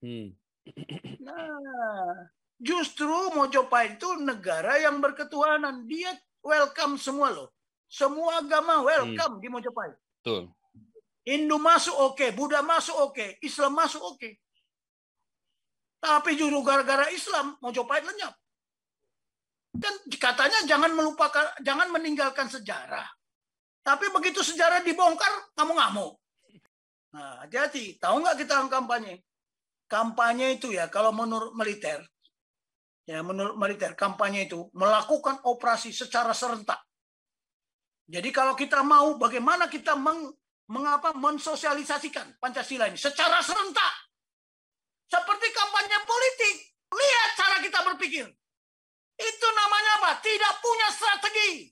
Hmm. Nah, justru Mojopahit itu negara yang berketuhanan. Dia welcome semua loh. Semua agama welcome di Mojopahit. Betul. Hindu masuk oke, Buddha masuk oke, Islam masuk oke. Tapi justru gara-gara Islam Mojopahit lenyap. Kan katanya jangan melupakan, jangan meninggalkan sejarah. Tapi begitu sejarah dibongkar, ngamuk-ngamuk. Nah, hati-hati. Tahu nggak kita kampanye? Kampanye itu ya, kalau menurut militer, kampanye itu melakukan operasi secara serentak. Jadi kalau kita mau, bagaimana kita mensosialisasikan Pancasila ini secara serentak, seperti kampanye politik. Lihat cara kita berpikir. Itu namanya apa? Tidak punya strategi.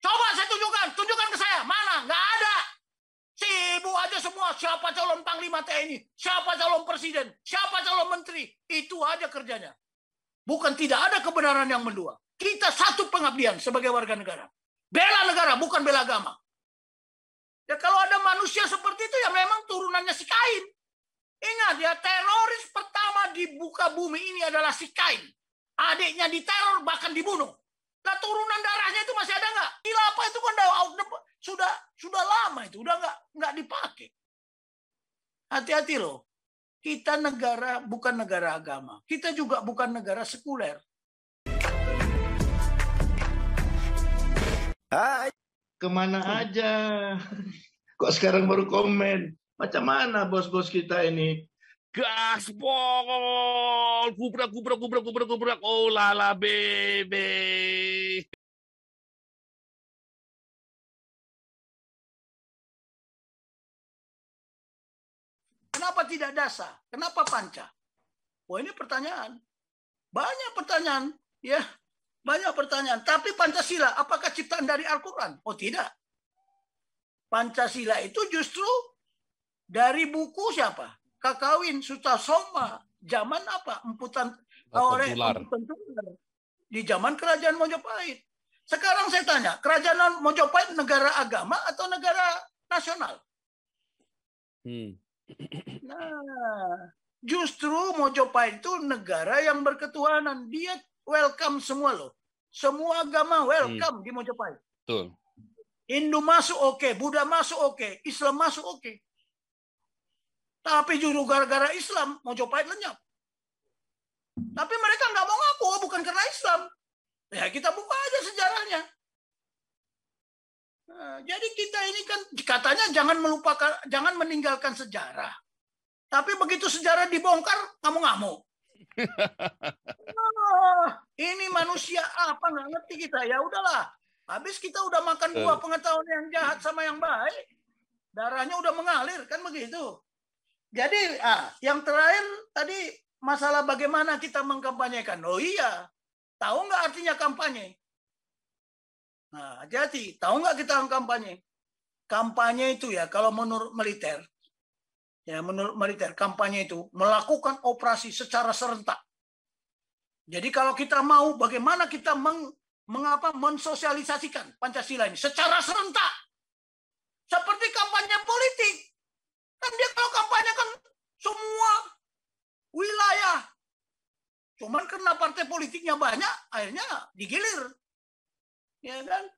Coba saya tunjukkan ke saya. Mana? Nggak ada. Sibuk aja semua. Siapa calon Panglima TNI? Siapa calon Presiden? Siapa calon Menteri? Itu aja kerjanya. Bukan tidak ada kebenaran yang mendua. Kita satu pengabdian sebagai warga negara. Bela negara, bukan bela agama. Ya kalau ada manusia seperti itu, ya memang turunannya si Kain. Ingat ya, teroris pertama di muka bumi ini adalah si Kain. Adiknya diteror, bahkan dibunuh. Nah, turunan darahnya itu masih ada nggak? Khilafah itu kan sudah lama itu, udah nggak dipakai. Hati-hati loh. Kita negara bukan negara agama. Kita juga bukan negara sekuler. Hai, kemana aja? Kok sekarang baru komen? Macam mana bos-bos kita ini? Gaspol, gubrak, oh lala bebe. Kenapa tidak dasar? Kenapa panca? Oh, ini pertanyaan. Banyak pertanyaan, ya. Banyak pertanyaan. Tapi Pancasila, apakah ciptaan dari Al-Quran? Oh, tidak. Pancasila itu justru dari buku siapa? Kakawin Sutasoma. Zaman apa? Emputan Tular. Di zaman Kerajaan Mojopahit. Sekarang saya tanya, Kerajaan Mojopahit negara agama atau negara nasional? Nah, justru Mojopahit itu negara yang berketuhanan. Dia welcome semua loh. Semua agama welcome di Mojopahit. Betul. Hindu masuk oke, Buddha masuk oke, Islam masuk oke. Tapi justru gara-gara Islam Mojopahit lenyap. Tapi mereka nggak mau ngaku, bukan karena Islam. Ya kita buka aja sejarahnya. Nah, jadi kita ini kan katanya jangan meninggalkan sejarah. Tapi begitu sejarah dibongkar, ngamuk-ngamuk. Ini manusia apa nggak ngerti kita? Ya udahlah. Habis kita udah makan buah pengetahuan yang jahat sama yang baik. Darahnya udah mengalir, kan begitu. Jadi, yang terakhir tadi masalah bagaimana kita mengkampanyekan. Oh iya, tahu nggak artinya kampanye? Nah, hati-hati. Tahu nggak kita kampanye? Kampanye itu ya, kalau menurut militer, kampanye itu melakukan operasi secara serentak. Jadi kalau kita mau, bagaimana kita mensosialisasikan Pancasila ini secara serentak, seperti kampanye politik. Kan dia kalau kampanye kan semua wilayah. Cuman karena partai politiknya banyak, akhirnya digilir. Ya kan?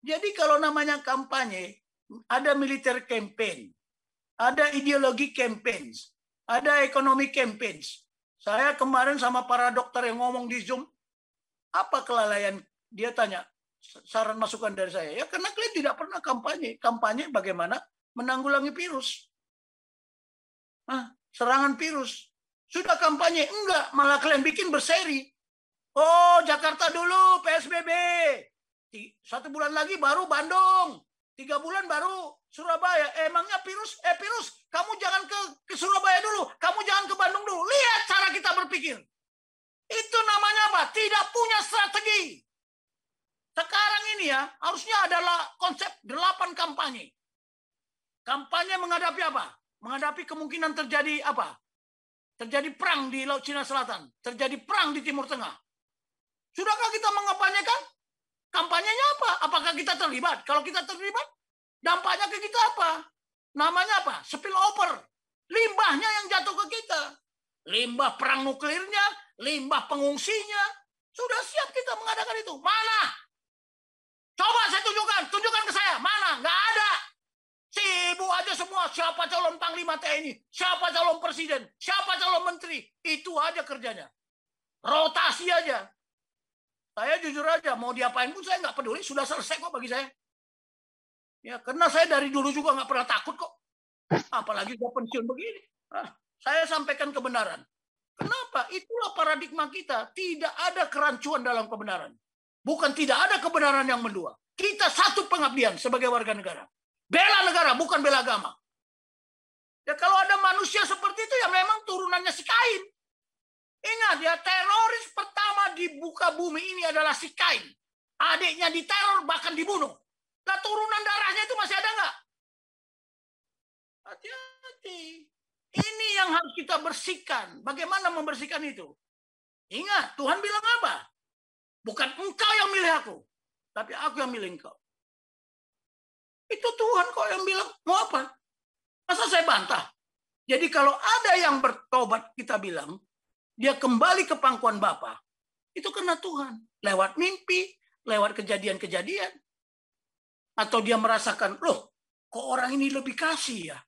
Jadi kalau namanya kampanye, ada militer campaign, ada ideologi campaign, ada ekonomi campaign. Saya kemarin sama para dokter yang ngomong di Zoom, apa kelalaian? Dia tanya, saran masukan dari saya. Ya karena kalian tidak pernah kampanye. Kampanye bagaimana menanggulangi virus. Serangan virus. Sudah kampanye? Enggak, malah kalian bikin berseri. Oh, Jakarta dulu, PSBB. 1 bulan lagi baru Bandung. 3 bulan baru Surabaya. Emangnya virus, kamu jangan ke Surabaya dulu. Kamu jangan ke Bandung dulu. Lihat cara kita berpikir. Itu namanya apa? Tidak punya strategi. Sekarang ini ya, harusnya adalah konsep 8 kampanye. Kampanye menghadapi apa? Menghadapi kemungkinan terjadi apa? Terjadi perang di Laut Cina Selatan. Terjadi perang di Timur Tengah. Sudahkah kita mengampanyekan? Kampanyenya apa? Apakah kita terlibat? Kalau kita terlibat, dampaknya ke kita apa? Namanya apa? Spillover. Limbahnya yang jatuh ke kita. limbah perang nuklirnya, limbah pengungsinya. Sudah siap kita mengadakan itu. Mana? Coba saya tunjukkan ke saya. Mana? Nggak ada. Sibuk aja semua. Siapa calon Panglima TNI? Siapa calon Presiden? Siapa calon Menteri? Itu aja kerjanya. Rotasi aja. Saya jujur aja, mau diapain pun saya nggak peduli. Sudah selesai kok bagi saya. Ya, karena saya dari dulu juga nggak pernah takut kok. Apalagi udah pensiun begini. Saya sampaikan kebenaran. Kenapa? Itulah paradigma kita. Tidak ada kerancuan dalam kebenaran. Bukan tidak ada kebenaran yang mendua. Kita satu pengabdian sebagai warga negara. Bela negara, bukan bela agama. Ya kalau ada manusia seperti itu ya memang turunannya si Kain. Ingat ya, teroris pertama di muka bumi ini adalah si Kain. Adiknya diteror bahkan dibunuh. Nah turunan darahnya itu masih ada nggak? Hati-hati. Ini yang harus kita bersihkan. Bagaimana membersihkan itu? Ingat, Tuhan bilang apa? Bukan engkau yang milih aku, tapi aku yang milih engkau. Itu Tuhan kok yang bilang, mau apa? Masa saya bantah? Jadi kalau ada yang bertobat, kita bilang, dia kembali ke pangkuan Bapa, itu karena Tuhan. Lewat mimpi, lewat kejadian-kejadian. Atau dia merasakan, loh, kok orang ini lebih kasih ya?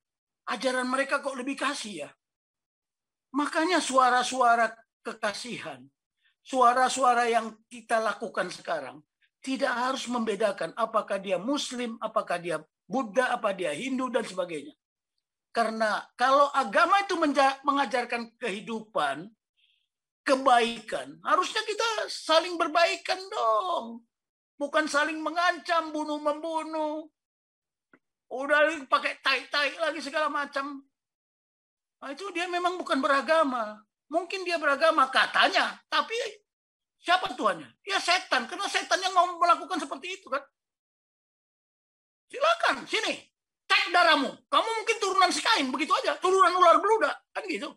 Ajaran mereka kok lebih kasih ya? Makanya suara-suara kekasihan, suara-suara yang kita lakukan sekarang, tidak harus membedakan apakah dia Muslim, apakah dia Buddha, apa dia Hindu, dan sebagainya. Karena kalau agama itu mengajarkan kehidupan, kebaikan, harusnya kita saling berbaikan dong. Bukan saling mengancam, bunuh-membunuh. Udah pakai tai-tai lagi segala macam. Nah, itu dia memang bukan beragama. Mungkin dia beragama katanya, tapi siapa tuannya? Ya setan, karena setan yang mau melakukan seperti itu kan. Silakan, sini. Cek darahmu. Kamu mungkin turunan si Kain, begitu aja. Turunan ular beludak, kan gitu.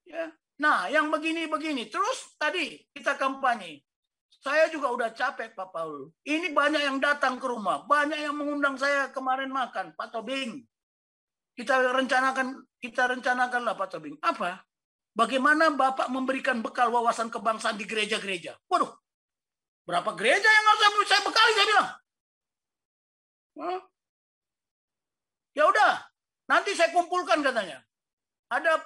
Ya. Nah, yang begini-begini. Terus tadi kita kampanye. Saya juga udah capek, Pak Paul. Ini banyak yang datang ke rumah. Banyak yang mengundang saya kemarin makan, Pak Tobing. Kita rencanakanlah, Pak Tobing. Apa? Bagaimana Bapak memberikan bekal wawasan kebangsaan di gereja-gereja? Waduh, berapa gereja yang harus saya bekali, saya bilang. Ya udah, nanti saya kumpulkan katanya. Ada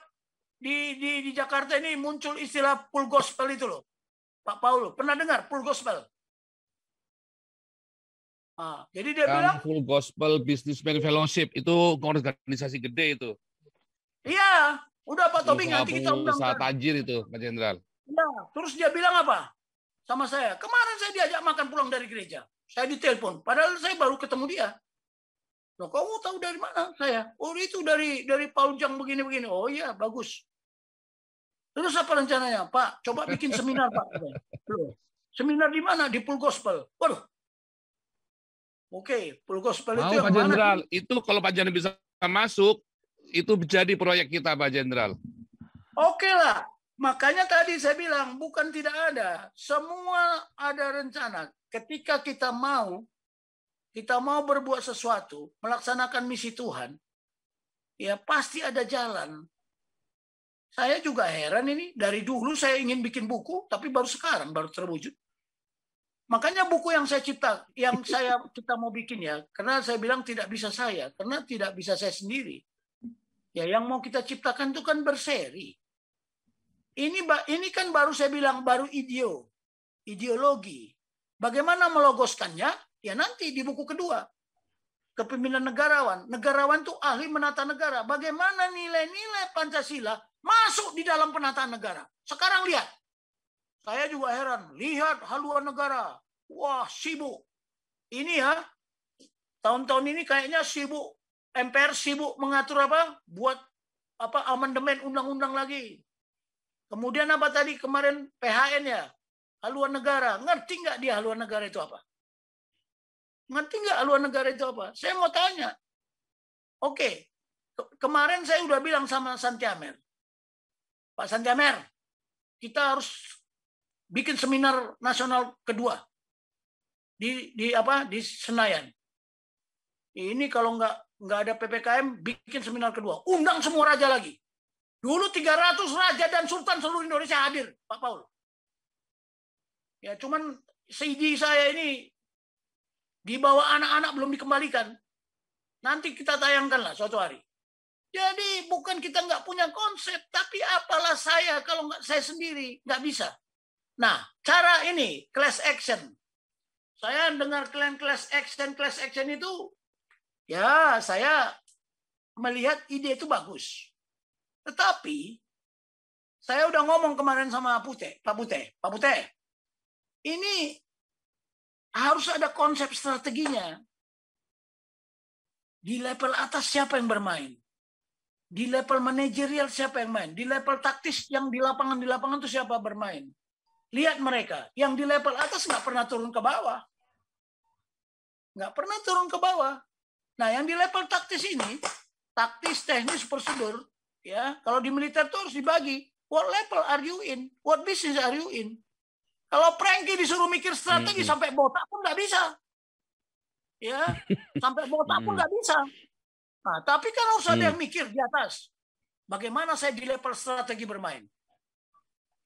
di Jakarta ini muncul istilah full gospel itu loh. Pak Paul, pernah dengar full gospel? Jadi dia bilang Full Gospel Businessman Fellowship itu organisasi gede itu. iya, udah Pak Tobing nanti kita undang. Usaha tajir itu, Pak Jenderal. Nah, terus dia bilang apa? Sama saya. Kemarin saya diajak makan pulang dari gereja. Saya ditelepon, padahal saya baru ketemu dia. Loh, kamu tahu dari mana saya? Oh, itu dari Paul Jang begini-begini. Oh iya, bagus. Terus apa rencananya? Pak, coba bikin seminar, Pak. Loh, seminar di mana? Di Full Gospel. Waduh. Oke, Full Gospel itu yang Pak Jenderal, mana? itu kalau Pak Jenderal bisa masuk, itu jadi proyek kita, Pak Jenderal. Oke lah. Makanya tadi saya bilang, bukan tidak ada. Semua ada rencana. Ketika kita mau berbuat sesuatu, melaksanakan misi Tuhan, ya pasti ada jalan. Saya juga heran ini, dari dulu saya ingin bikin buku, tapi baru sekarang, baru terwujud. Makanya buku yang kita mau bikin ya, karena saya bilang tidak bisa saya, karena tidak bisa saya sendiri. Ya yang mau kita ciptakan itu kan berseri. Ini kan baru saya bilang, baru ideologi. Bagaimana melogoskannya? Ya nanti di buku kedua. Kepemimpinan negarawan. Negarawan itu ahli menata negara. Bagaimana nilai-nilai Pancasila masuk di dalam penataan negara. Sekarang lihat. Saya juga heran. Lihat haluan negara. Wah, sibuk. Ini ya. Tahun-tahun ini kayaknya sibuk. MPR sibuk mengatur apa? Buat amandemen undang-undang lagi. Kemudian apa tadi kemarin PHN ya? Haluan negara. Ngerti nggak dia haluan negara itu apa? Ngerti nggak haluan negara itu apa? Saya mau tanya. Oke. Kemarin saya udah bilang sama Santiamer. Pak Santiamer, kita harus bikin seminar nasional kedua di Senayan. Ini kalau nggak ada PPKM, bikin seminar kedua. Undang semua raja lagi. Dulu 300 raja dan sultan seluruh Indonesia hadir, Pak Paul. Ya, cuman CD saya ini dibawa anak-anak belum dikembalikan. Nanti kita tayangkanlah suatu hari. Jadi bukan kita nggak punya konsep, tapi apalah saya kalau nggak saya sendiri nggak bisa. Nah, cara ini class action. Saya dengar kalian class action itu, ya saya melihat ide itu bagus. Tetapi saya udah ngomong kemarin sama Pak Puteh, ini harus ada konsep strateginya. Di level atas siapa yang bermain? Di level manajerial siapa yang main? Di level taktis yang di lapangan itu siapa bermain? Lihat mereka, yang di level atas nggak pernah turun ke bawah. Nggak pernah turun ke bawah. Nah, yang di level taktis ini, taktis, teknis, prosedur, ya, kalau di militer itu harus dibagi. What level are you in? What business are you in? Kalau Frankie disuruh mikir strategi sampai botak pun nggak bisa. Ya, sampai botak pun nggak bisa. Nah, tapi kan harus ada yang mikir di atas. Bagaimana saya di level strategi bermain?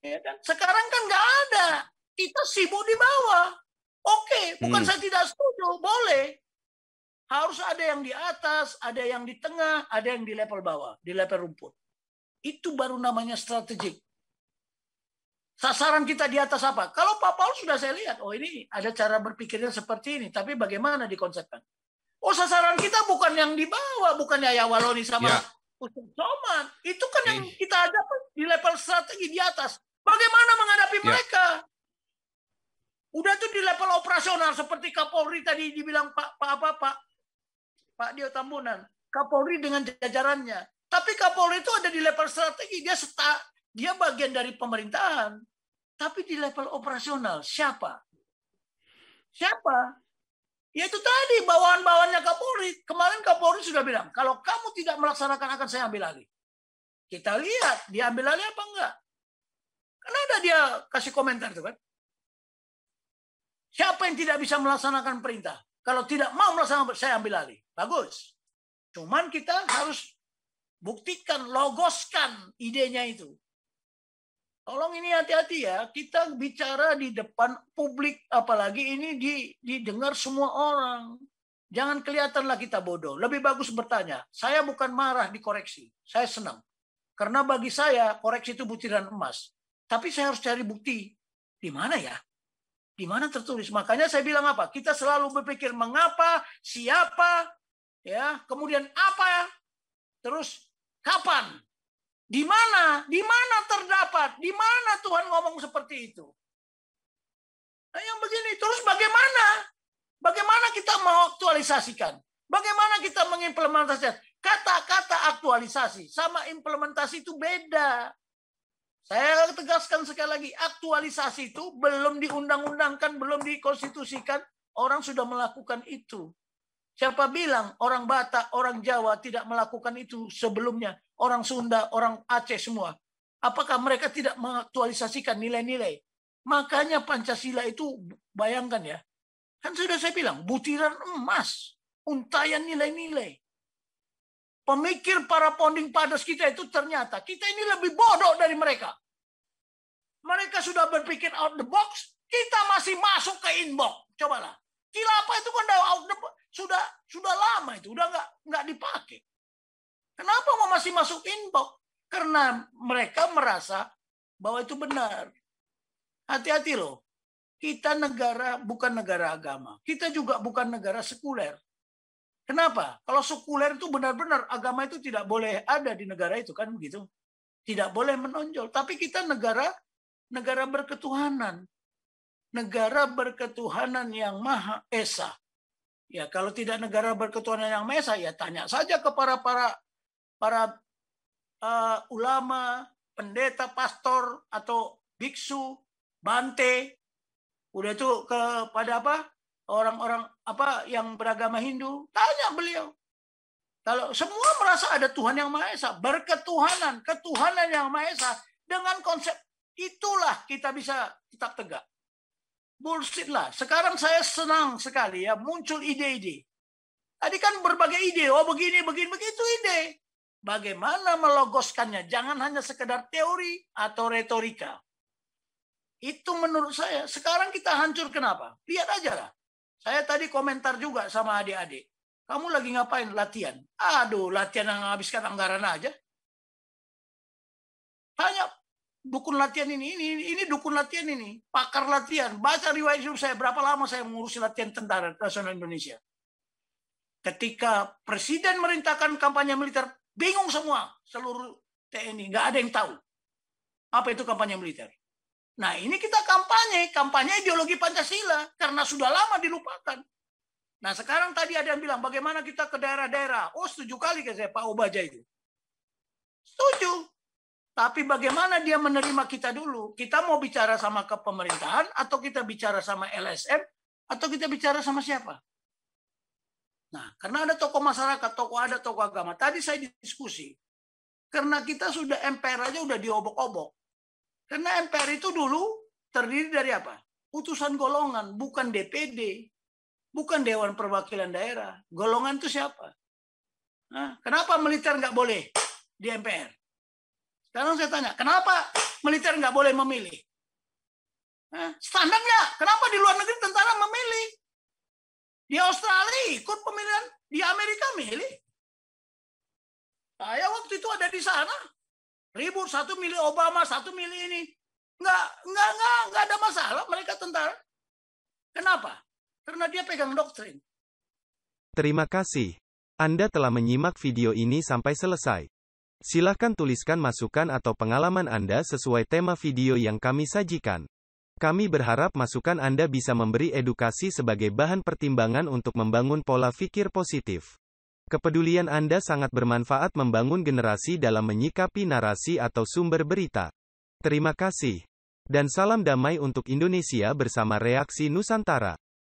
Ya kan? Sekarang kan nggak ada. Kita sibuk di bawah. Oke, bukan saya tidak setuju, boleh. Harus ada yang di atas, ada yang di tengah, ada yang di level bawah, di level rumput. Itu baru namanya strategik. Sasaran kita di atas apa? Kalau Pak Paul sudah saya lihat, oh ini ada cara berpikirnya seperti ini, tapi bagaimana dikonsepkan? Oh, sasaran kita bukan yang di bawah, bukan Yaya Waloni sama Ustaz Somad. Itu kan yang kita hadapi di level strategi di atas. Bagaimana menghadapi mereka? Udah tuh di level operasional seperti Kapolri tadi dibilang Pak Dio Tambunan, Kapolri dengan jajarannya. Tapi Kapolri itu ada di level strategi, dia bagian dari pemerintahan. Tapi di level operasional siapa? Ya itu tadi bawahan-bawahannya Kapolri. Kemarin Kapolri sudah bilang, kalau kamu tidak melaksanakan akan saya ambil alih. Kita lihat dia ambil alih apa enggak. Karena ada dia kasih komentar tuh kan. Siapa yang tidak bisa melaksanakan perintah? Kalau tidak mau melaksanakan, saya ambil alih. Bagus. Cuman kita harus buktikan, logoskan idenya itu. Tolong ini hati-hati ya. Kita bicara di depan publik, apalagi ini didengar semua orang. Jangan kelihatanlah kita bodoh. Lebih bagus bertanya. Saya bukan marah dikoreksi. Saya senang. Karena bagi saya, koreksi itu butiran emas. Tapi saya harus cari bukti. Di mana ya? Di mana tertulis? Makanya saya bilang apa? Kita selalu berpikir mengapa, siapa, ya, kemudian apa, terus kapan, di mana terdapat, di mana Tuhan ngomong seperti itu. Nah, yang begini, terus bagaimana kita mau aktualisasikan? Bagaimana kita mengimplementasikan? Kata-kata aktualisasi sama implementasi itu beda. Saya tegaskan sekali lagi, aktualisasi itu belum diundang-undangkan, belum dikonstitusikan, orang sudah melakukan itu. Siapa bilang orang Batak, orang Jawa tidak melakukan itu sebelumnya? Orang Sunda, orang Aceh semua. Apakah mereka tidak mengaktualisasikan nilai-nilai? Makanya Pancasila itu, bayangkan ya, kan sudah saya bilang, butiran emas, untayan nilai-nilai. Pemikir para founding fathers kita itu ternyata kita ini lebih bodoh dari mereka. Mereka sudah berpikir out the box, kita masih masuk ke inbox. Cobalah. Khilafah itu kan out the box, sudah lama itu, udah nggak dipakai. Kenapa mau masih masuk inbox? Karena mereka merasa bahwa itu benar. Hati-hati loh. Kita negara bukan negara agama. Kita juga bukan negara sekuler. Kenapa? Kalau sekuler itu benar-benar agama itu tidak boleh ada di negara itu kan begitu. Tidak boleh menonjol. Tapi kita negara berketuhanan. Negara berketuhanan yang Maha Esa. Ya, kalau tidak negara berketuhanan yang Maha Esa, ya tanya saja ke para ulama, pendeta, pastor atau biksu, bante. Udah itu kepada orang-orang yang beragama Hindu, tanya beliau. Kalau semua merasa ada Tuhan yang Maha Esa, berketuhanan, ketuhanan yang Maha Esa, dengan konsep itulah kita bisa tetap tegak. Bullshit lah. Sekarang saya senang sekali ya muncul ide-ide. Tadi kan berbagai ide, oh begini, begitu ide. bagaimana melogoskannya. Jangan hanya sekedar teori atau retorika. Itu menurut saya. Sekarang kita hancur kenapa? Lihat aja lah. Saya tadi komentar juga sama adik-adik. Kamu lagi ngapain? Latihan. Aduh, latihan yang menghabiskan anggaran aja. Tanya dukun latihan ini dukun latihan ini. Pakar latihan. Baca riwayat hidup saya. Berapa lama saya mengurusi latihan tentara nasional Indonesia. Ketika Presiden merintahkan kampanye militer, bingung semua. Seluruh TNI. Nggak ada yang tahu. Apa itu kampanye militer. Nah ini kita kampanye ideologi Pancasila karena sudah lama dilupakan. Nah sekarang tadi ada yang bilang bagaimana kita ke daerah-daerah. Oh setuju kali ke saya Pak Obaja itu. Setuju. Tapi bagaimana dia menerima kita dulu? Kita mau bicara sama ke pemerintahan atau kita bicara sama LSM atau kita bicara sama siapa? Nah karena ada tokoh masyarakat, tokoh agama. Tadi saya diskusi. Karena kita sudah MPR aja udah diobok-obok. Karena MPR itu dulu terdiri dari apa? Utusan golongan, bukan DPD, bukan Dewan Perwakilan Daerah. Golongan itu siapa? Nah, kenapa militer nggak boleh di MPR? Sekarang saya tanya, kenapa militer nggak boleh memilih? Nah, standar nggak? Kenapa di luar negeri tentara memilih? Di Australia ikut pemilihan, di Amerika milih. Saya waktu itu ada di sana. Ribut, satu milih Obama, satu milih ini. Nggak ada masalah mereka tentara. Kenapa? Karena dia pegang doktrin. Terima kasih. Anda telah menyimak video ini sampai selesai. Silahkan tuliskan masukan atau pengalaman Anda sesuai tema video yang kami sajikan. Kami berharap masukan Anda bisa memberi edukasi sebagai bahan pertimbangan untuk membangun pola pikir positif. Kepedulian Anda sangat bermanfaat membangun generasi dalam menyikapi narasi atau sumber berita. Terima kasih. Dan salam damai untuk Indonesia bersama Reaksi Nusantara.